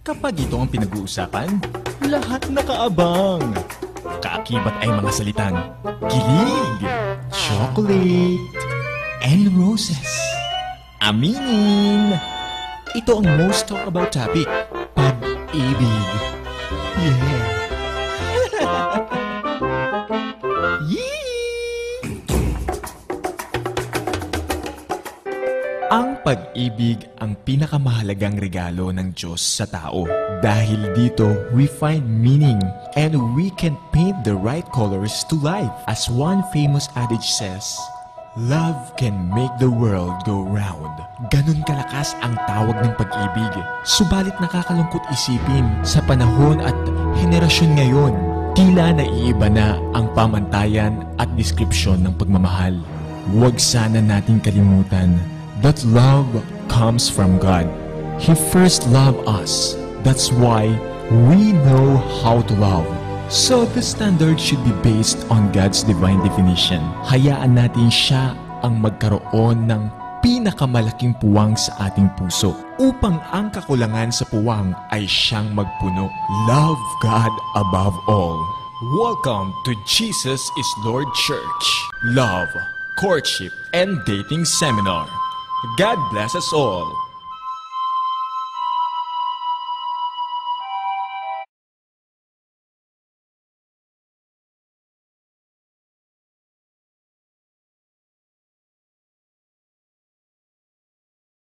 Kapag ito ang pinag-uusapan, lahat nakaabang. Kaakibat ay mga salitang kilig, chocolate, and roses. Aminin! Ito ang most talked about topic, pag-ibig. Yeah! Ang pag-ibig ang pinakamahalagang regalo ng Diyos sa tao. Dahil dito, we find meaning and we can paint the right colors to life. As one famous adage says, love can make the world go round. Ganun kalakas ang tawag ng pag-ibig. Subalit nakakalungkot isipin sa panahon at henerasyon ngayon, tila naiiba na ang pamantayan at deskripsyon ng pagmamahal. Huwag sana nating kalimutan that love comes from God. He first loved us. That's why we know how to love. So the standard should be based on God's divine definition. Hayaan natin siya ang magkaroon ng pinakamalaking puwang sa ating puso upang ang kakulangan sa puwang ay siyang magpuno. Love God above all. Welcome to Jesus is Lord Church. Love, Courtship, and Dating Seminar. God bless us all.